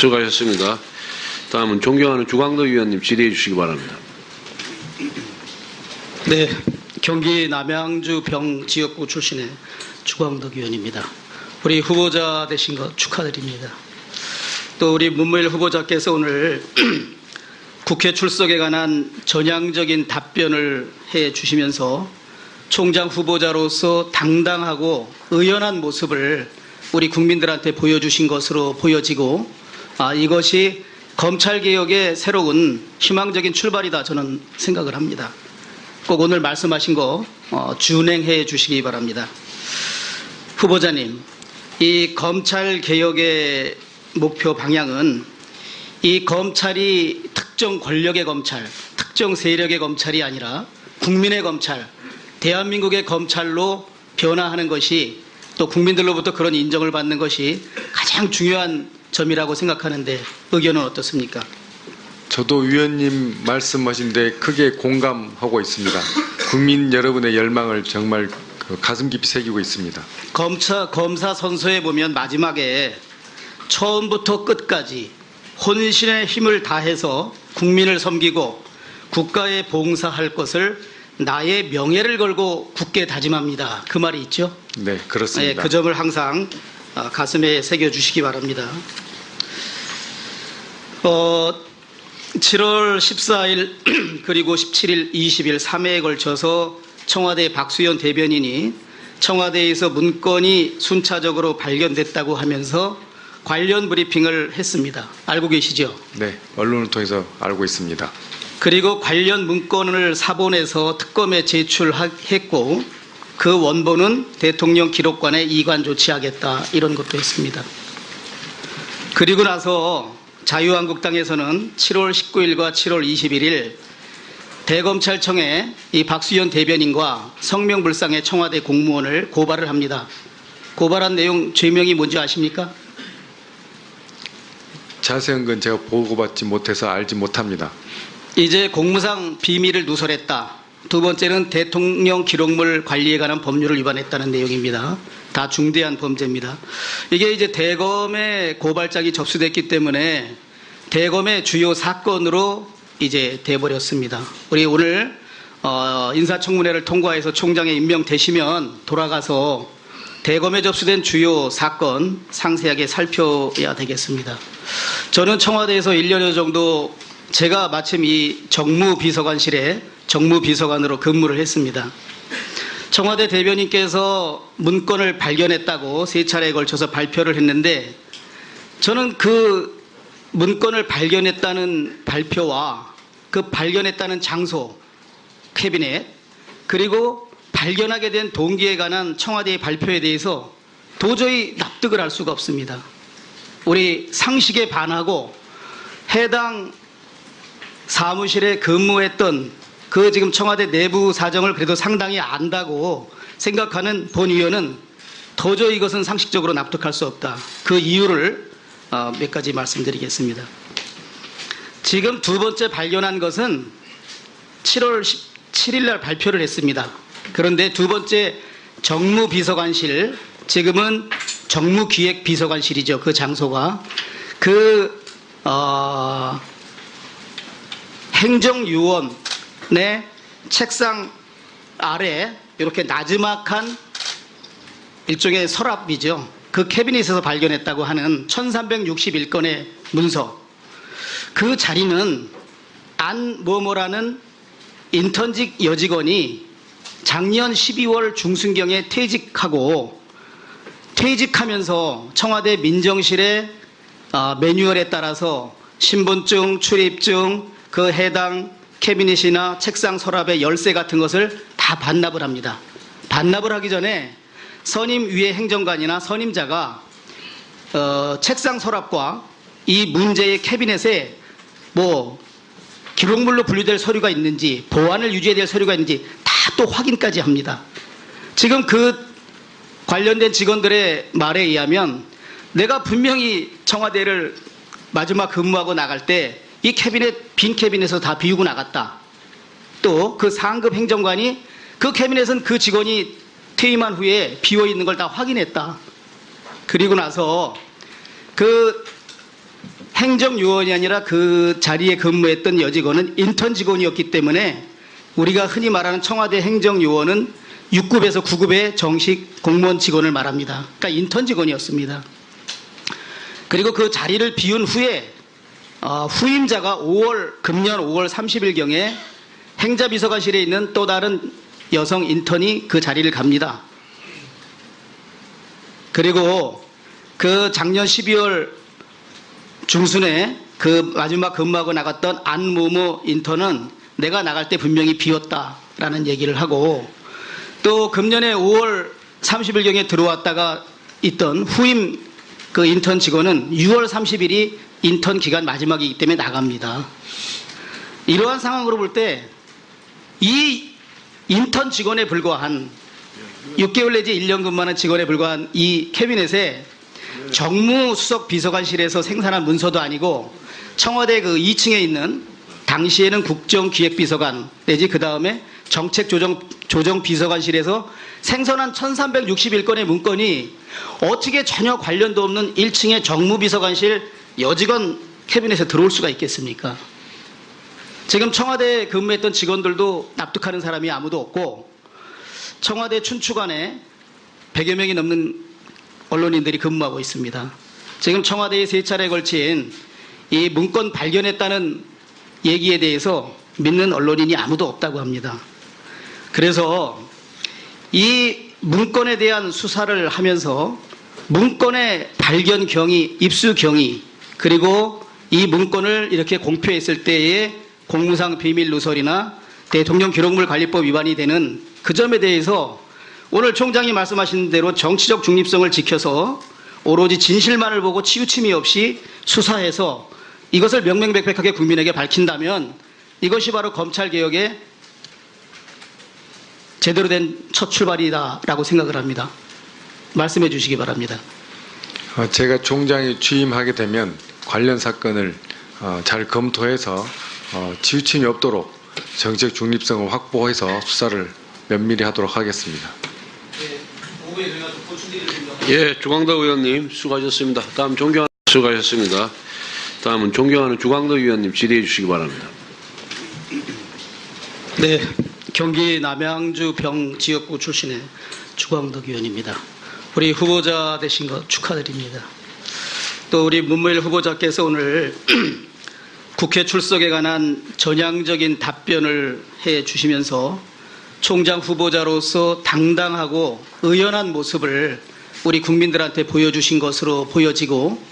수고하셨습니다. 다음은 존경하는 주광덕 의원님 질의해 주시기 바랍니다. 네, 경기 남양주 병 지역구 출신의 주광덕 의원입니다. 우리 후보자 되신 것 축하드립니다. 또 우리 문무일 후보자께서 오늘 국회 출석에 관한 전향적인 답변을 해 주시면서 총장 후보자로서 당당하고 의연한 모습을 우리 국민들한테 보여주신 것으로 보여지고 이것이 검찰개혁의 새로운 희망적인 출발이다 저는 생각을 합니다. 꼭 오늘 말씀하신 거 준행해 주시기 바랍니다. 후보자님, 이 검찰개혁의 목표 방향은 이 검찰이 특정 권력의 검찰, 특정 세력의 검찰이 아니라 국민의 검찰, 대한민국의 검찰로 변화하는 것이 또 국민들로부터 그런 인정을 받는 것이 가장 중요한 점이라고 생각하는데 의견은 어떻습니까? 저도 위원님 말씀하신 데 크게 공감하고 있습니다. 국민 여러분의 열망을 정말 가슴 깊이 새기고 있습니다. 검사 선서에 보면 마지막에 처음부터 끝까지 혼신의 힘을 다해서 국민을 섬기고 국가에 봉사할 것을 나의 명예를 걸고 굳게 다짐합니다. 그 말이 있죠? 네, 그렇습니다. 네, 그 점을 항상 가슴에 새겨주시기 바랍니다. 7월 14일 그리고 17일, 20일 3회에 걸쳐서 청와대 박수현 대변인이 청와대에서 문건이 순차적으로 발견됐다고 하면서 관련 브리핑을 했습니다. 알고 계시죠? 네, 언론을 통해서 알고 있습니다. 그리고 관련 문건을 사본해서 특검에 제출했고 그 원본은 대통령 기록관에 이관 조치하겠다 이런 것도 했습니다. 그리고 나서 자유한국당에서는 7월 19일과 7월 21일 대검찰청에 이 박수현 대변인과 성명불상의 청와대 공무원을 고발을 합니다. 고발한 내용 죄명이 뭔지 아십니까? 자세한 건 제가 보고받지 못해서 알지 못합니다. 이제 공무상 비밀을 누설했다. 두 번째는 대통령 기록물 관리에 관한 법률을 위반했다는 내용입니다. 다 중대한 범죄입니다. 이게 이제 대검의 고발장이 접수됐기 때문에 대검의 주요 사건으로 이제 돼버렸습니다. 우리 오늘 인사청문회를 통과해서 총장에 임명되시면 돌아가서 대검에 접수된 주요 사건 상세하게 살펴야 되겠습니다. 저는 청와대에서 1년여 정도 제가 마침 이 정무비서관실에 정무비서관으로 근무를 했습니다. 청와대 대변인께서 문건을 발견했다고 3차례에 걸쳐서 발표를 했는데 저는 그 문건을 발견했다는 발표와 그 발견했다는 장소, 캐비넷, 그리고 발견하게 된 동기에 관한 청와대의 발표에 대해서 도저히 납득을 할 수가 없습니다. 우리 상식에 반하고 해당 사무실에 근무했던 그 지금 청와대 내부 사정을 그래도 상당히 안다고 생각하는 본 의원은 도저히 이것은 상식적으로 납득할 수 없다. 그 이유를 몇 가지 말씀드리겠습니다. 지금 두 번째 발견한 것은 7월 17일 날 발표를 했습니다. 그런데 두 번째 정무비서관실, 지금은 정무기획비서관실이죠. 그 장소가. 행정요원의 책상 아래 이렇게 나지막한 일종의 서랍이죠. 그 캐비닛에서 발견했다고 하는 1361건의 문서. 그 자리는 안모모라는 인턴직 여직원이 작년 12월 중순경에 퇴직하면서 청와대 민정실의 매뉴얼에 따라서 신분증, 출입증, 그 해당 캐비닛이나 책상 서랍의 열쇠 같은 것을 다 반납을 합니다. 반납을 하기 전에 선임 위에 행정관이나 선임자가 책상 서랍과 이 문제의 캐비넷에 뭐 기록물로 분류될 서류가 있는지 보안을 유지해야 될 서류가 있는지 다 또 확인까지 합니다. 지금 그 관련된 직원들의 말에 의하면 내가 분명히 청와대를 마지막 근무하고 나갈 때 이 캐비넷, 빈 캐비넷에서 다 비우고 나갔다. 또 그 상급 행정관이 그 캐비넷은 그 직원이 퇴임한 후에 비워있는 걸 다 확인했다. 그리고 나서 그 행정요원이 아니라 그 자리에 근무했던 여직원은 인턴 직원이었기 때문에 우리가 흔히 말하는 청와대 행정요원은 6급에서 9급의 정식 공무원 직원을 말합니다. 그러니까 인턴 직원이었습니다. 그리고 그 자리를 비운 후에 후임자가 금년 5월 30일경에 행자비서관실에 있는 또 다른 여성 인턴이 그 자리를 갑니다. 그리고 그 작년 12월 중순에 그 마지막 근무하고 나갔던 안모모 인턴은 내가 나갈 때 분명히 비었다라는 얘기를 하고, 또 금년에 5월 30일경에 들어왔다가 있던 후임 그 인턴 직원은 6월 30일이 인턴 기간 마지막이기 때문에 나갑니다. 이러한 상황으로 볼 때 이 인턴 직원에 불과한 6개월 내지 1년 근무하는 직원에 불과한 이 캐비넷에 정무수석 비서관실에서 생산한 문서도 아니고 청와대 그 2층에 있는 당시에는 국정기획비서관 내지 그 다음에 정책조정비서관실에서 생산한 1361건의 문건이 어떻게 전혀 관련도 없는 1층의 정무비서관실 여직원 캐비넷에 들어올 수가 있겠습니까? 지금 청와대에 근무했던 직원들도 납득하는 사람이 아무도 없고 청와대 춘추관에 100여 명이 넘는 언론인들이 근무하고 있습니다. 지금 청와대에 3차례에 걸친 이 문건 발견했다는 얘기에 대해서 믿는 언론인이 아무도 없다고 합니다. 그래서 이 문건에 대한 수사를 하면서 문건의 발견 경위, 입수 경위, 그리고 이 문건을 이렇게 공표했을 때의 공무상 비밀 누설이나 대통령 기록물 관리법 위반이 되는 그 점에 대해서 오늘 총장이 말씀하신 대로 정치적 중립성을 지켜서 오로지 진실만을 보고 치우침이 없이 수사해서 이것을 명명백백하게 국민에게 밝힌다면 이것이 바로 검찰개혁의 제대로 된 첫 출발이다라고 생각을 합니다. 말씀해 주시기 바랍니다. 제가 총장이 취임하게 되면 관련 사건을 잘 검토해서 치우침이 없도록 정책 중립성을 확보해서 수사를 면밀히 하도록 하겠습니다. 예, 주광덕 의원님 수고하셨습니다. 다음 존경하는 수고하셨습니다. 다음은 존경하는 주광덕 의원님 질의해 주시기 바랍니다. 네, 경기 남양주 병 지역구 출신의 주광덕 의원입니다. 우리 후보자 되신 것 축하드립니다. 또 우리 문무일 후보자께서 오늘 국회 출석에 관한 전향적인 답변을 해 주시면서 총장 후보자로서 당당하고 의연한 모습을 우리 국민들한테 보여주신 것으로 보여지고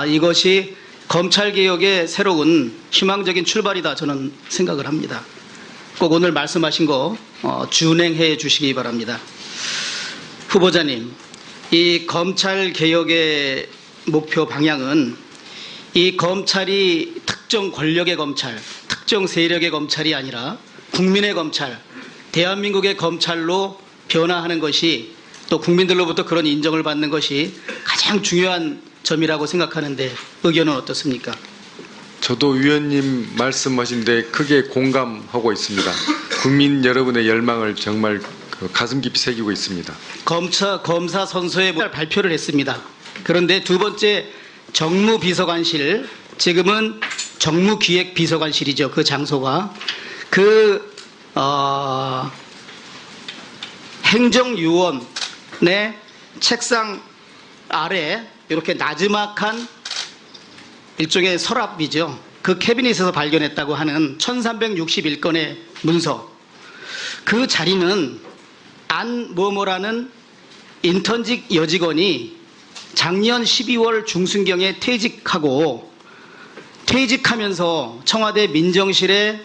이것이 검찰개혁의 새로운 희망적인 출발이다 저는 생각을 합니다. 꼭 오늘 말씀하신 거 준행해 주시기 바랍니다. 후보자님, 이 검찰개혁의 목표 방향은 이 검찰이 특정 권력의 검찰, 특정 세력의 검찰이 아니라 국민의 검찰, 대한민국의 검찰로 변화하는 것이 또 국민들로부터 그런 인정을 받는 것이 가장 중요한 점이라고 생각하는데 의견은 어떻습니까? 저도 위원님 말씀하신 데 크게 공감하고 있습니다. 국민 여러분의 열망을 정말 가슴 깊이 새기고 있습니다. 검사 선서에 발표를 했습니다. 그런데 두 번째 정무비서관실, 지금은 정무기획비서관실이죠. 그 장소가 행정요원의 책상 아래 이렇게 나지막한 일종의 서랍이죠. 그 캐비닛에서 발견했다고 하는 1361건의 문서. 그 자리는 안모모라는 인턴직 여직원이 작년 12월 중순경에 퇴직하면서 청와대 민정실의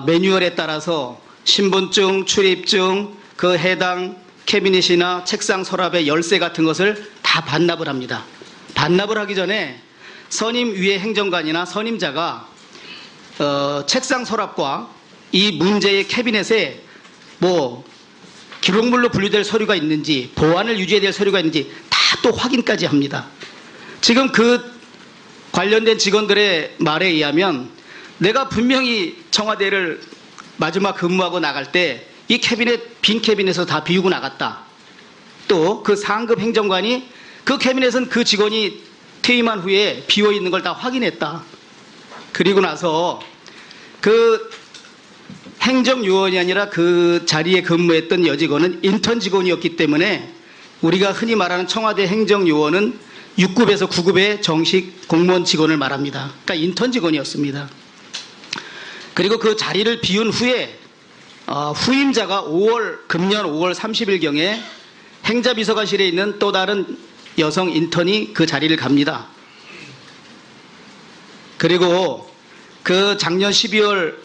매뉴얼에 따라서 신분증, 출입증, 그 해당 캐비닛이나 책상 서랍의 열쇠 같은 것을 다 반납을 합니다. 반납을 하기 전에 선임 위의 행정관이나 선임자가 책상 서랍과 이 문제의 캐비넷에 기록물로 분류될 서류가 있는지, 보안을 유지해야 될 서류가 있는지 다 또 확인까지 합니다. 지금 그 관련된 직원들의 말에 의하면 내가 분명히 청와대를 마지막 근무하고 나갈 때 이 빈 캐비넷에서 다 비우고 나갔다. 또 그 상급 행정관이 그 캐비넷은 그 직원이 퇴임한 후에 비어 있는 걸 다 확인했다. 그리고 나서 그 행정요원이 아니라 그 자리에 근무했던 여직원은 인턴 직원이었기 때문에 우리가 흔히 말하는 청와대 행정요원은 6급에서 9급의 정식 공무원 직원을 말합니다. 그러니까 인턴 직원이었습니다. 그리고 그 자리를 비운 후에 후임자가 금년 5월 30일경에 행자비서관실에 있는 또 다른 여성 인턴이 그 자리를 갑니다. 그리고 그 작년 12월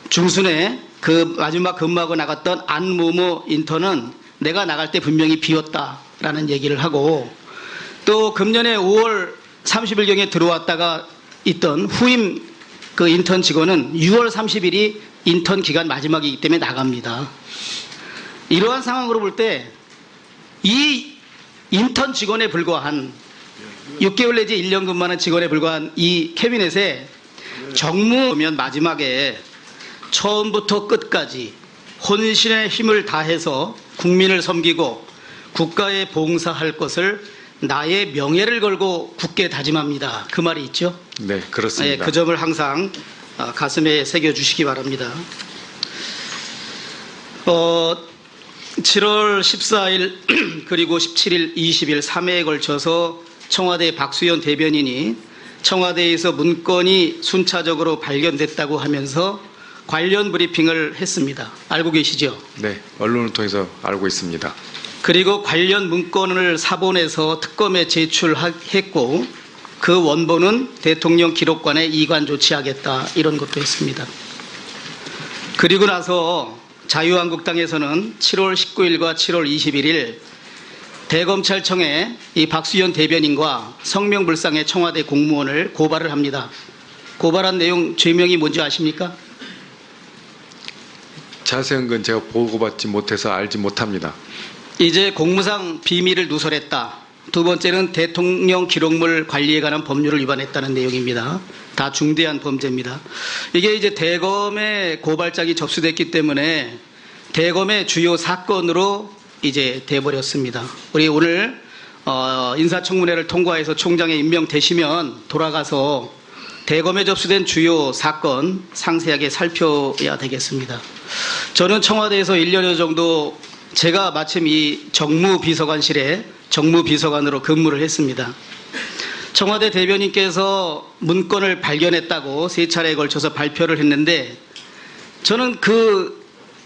중순에 그 마지막 근무하고 나갔던 안모모 인턴은 내가 나갈 때 분명히 비었다라는 얘기를 하고, 또 금년에 5월 30일경에 들어왔다가 있던 후임 그 인턴 직원은 6월 30일이 인턴 기간 마지막이기 때문에 나갑니다. 이러한 상황으로 볼 때 이 인턴 직원에 불과한 6개월 내지 1년 근무하는 직원에 불과한 이 캐비넷에 정무면 마지막에 처음부터 끝까지 혼신의 힘을 다해서 국민을 섬기고 국가에 봉사할 것을 나의 명예를 걸고 굳게 다짐합니다. 그 말이 있죠? 네, 그렇습니다. 그 점을 항상 가슴에 새겨주시기 바랍니다. 7월 14일 그리고 17일, 20일 3회에 걸쳐서 청와대 박수현 대변인이 청와대에서 문건이 순차적으로 발견됐다고 하면서 관련 브리핑을 했습니다. 알고 계시죠? 네, 언론을 통해서 알고 있습니다. 그리고 관련 문건을 사본해서 특검에 제출했고 그 원본은 대통령 기록관에 이관 조치하겠다, 이런 것도 했습니다. 그리고 나서 자유한국당에서는 7월 19일과 7월 21일 대검찰청에 이 박수현 대변인과 성명불상의 청와대 공무원을 고발을 합니다. 고발한 내용 죄명이 뭔지 아십니까? 자세한 건 제가 보고받지 못해서 알지 못합니다. 이제 공무상 비밀을 누설했다. 두 번째는 대통령 기록물 관리에 관한 법률을 위반했다는 내용입니다. 다 중대한 범죄입니다. 이게 이제 대검의 고발장이 접수됐기 때문에 대검의 주요 사건으로 이제 돼버렸습니다. 우리 오늘 인사청문회를 통과해서 총장에 임명되시면 돌아가서 대검에 접수된 주요 사건 상세하게 살펴야 되겠습니다. 저는 청와대에서 1년여 정도 제가 마침 이 정무비서관실에 정무비서관으로 근무를 했습니다. 청와대 대변인께서 문건을 발견했다고 3차례에 걸쳐서 발표를 했는데, 저는 그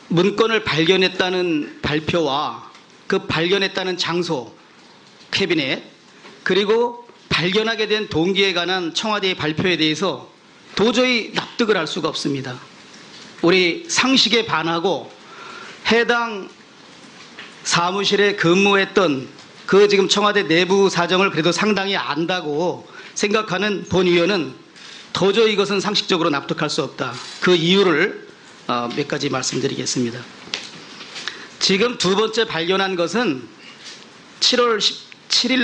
문건을 발견했다는 발표와 그 발견했다는 장소, 캐비넷, 그리고 발견하게 된 동기에 관한 청와대의 발표에 대해서 도저히 납득을 할 수가 없습니다. 우리 상식에 반하고 해당 사무실에 근무했던 그 지금 청와대 내부 사정을 그래도 상당히 안다고 생각하는 본 의원은 도저히 이것은 상식적으로 납득할 수 없다. 그 이유를 몇 가지 말씀드리겠습니다. 지금 두 번째 발견한 것은 7월 17일